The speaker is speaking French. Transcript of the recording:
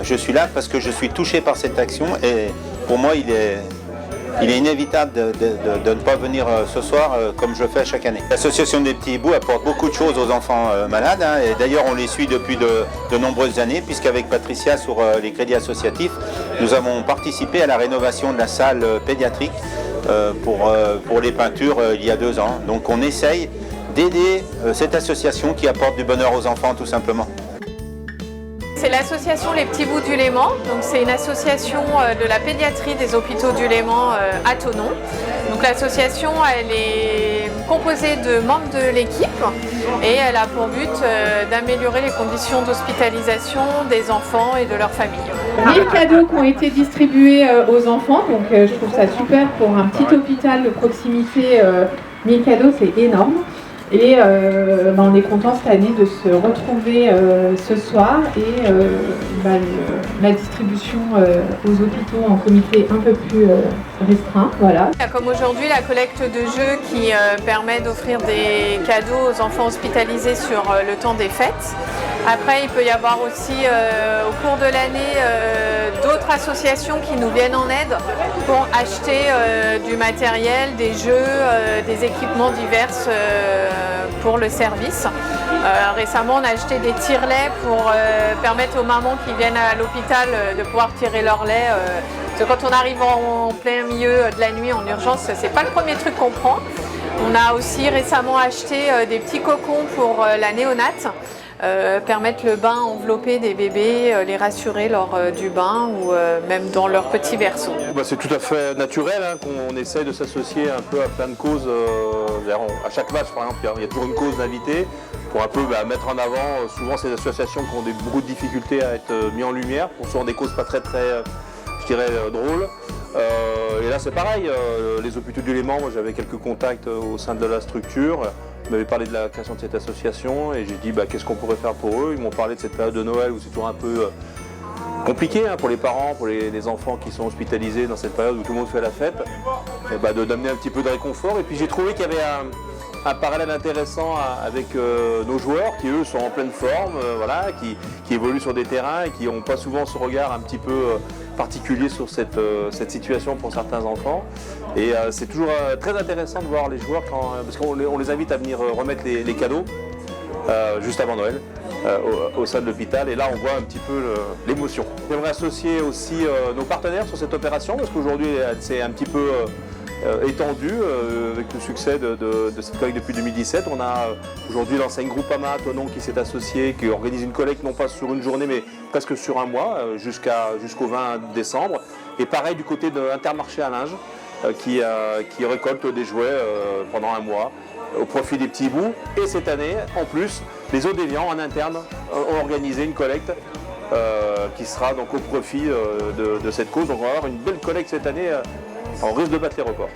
je suis là parce que je suis touché par cette action et pour moi il est inévitable de ne pas venir ce soir comme je fais chaque année. L'association des Petits Hiboux apporte beaucoup de choses aux enfants malades et d'ailleurs on les suit depuis de nombreuses années puisqu'avec Patricia sur les crédits associatifs nous avons participé à la rénovation de la salle pédiatrique pour les peintures il y a 2 ans. Donc on essaye d'aider cette association qui apporte du bonheur aux enfants tout simplement. C'est l'association Les Petits Bouts du Léman, donc c'est une association de la pédiatrie des hôpitaux du Léman à Thonon. Donc l'association elle est composée de membres de l'équipe et elle a pour but d'améliorer les conditions d'hospitalisation des enfants et de leurs familles. 1000 cadeaux qui ont été distribués aux enfants, donc je trouve ça super pour un petit hôpital de proximité. 1000 cadeaux c'est énorme. Et on est content cette année de se retrouver ce soir et la distribution aux hôpitaux en comité un peu plus restreint. Voilà. Comme aujourd'hui la collecte de jeux qui permet d'offrir des cadeaux aux enfants hospitalisés sur le temps des fêtes. Après il peut y avoir aussi au cours de l'année d'autres associations qui nous viennent en aide pour acheter du matériel, des jeux, des équipements divers pour le service. Récemment, on a acheté des tire-laits pour permettre aux mamans qui viennent à l'hôpital de pouvoir tirer leur lait. Parce que quand on arrive en plein milieu de la nuit en urgence, c'est pas le premier truc qu'on prend. On a aussi récemment acheté des petits cocons pour la néonate. Permettre le bain enveloppé des bébés, les rassurer lors du bain ou même dans leur petit berceau. C'est tout à fait naturel qu'on essaye de s'associer un peu à plein de causes. À chaque match par exemple, il y a toujours une cause d'invité pour un peu mettre en avant souvent ces associations qui ont beaucoup de difficultés à être mis en lumière, pour souvent des causes pas très je dirais drôles. Et là c'est pareil, les hôpitaux du Léman, moi j'avais quelques contacts au sein de la structure. Ils m'avaient parlé de la création de cette association et j'ai dit qu'est-ce qu'on pourrait faire pour eux. Ils m'ont parlé de cette période de Noël où c'est toujours un peu compliqué pour les parents, pour les enfants qui sont hospitalisés dans cette période où tout le monde fait la fête, et d'amener un petit peu de réconfort. Et puis j'ai trouvé qu'il y avait un parallèle intéressant avec nos joueurs qui eux sont en pleine forme, qui évoluent sur des terrains et qui n'ont pas souvent ce regard un petit peu particulier sur cette situation pour certains enfants. Et c'est toujours très intéressant de voir les joueurs parce qu'on les invite à venir remettre les cadeaux juste avant Noël au sein de l'hôpital. Et là on voit un petit peu l'émotion. J'aimerais associer aussi nos partenaires sur cette opération parce qu'aujourd'hui c'est un petit peu étendu avec le succès de cette collecte depuis 2017. On a aujourd'hui l'enseigne Groupama à Thonon qui s'est associée, qui organise une collecte non pas sur une journée mais presque sur un mois jusqu'au 20 décembre. Et pareil du côté de Intermarché à Linge qui récolte des jouets pendant un mois au profit des Petits Hiboux. Et cette année, en plus, les Eaux-d'Évian en interne ont organisé une collecte qui sera donc au profit de cette cause. Donc on va avoir une belle collecte cette année. On risque de battre les records.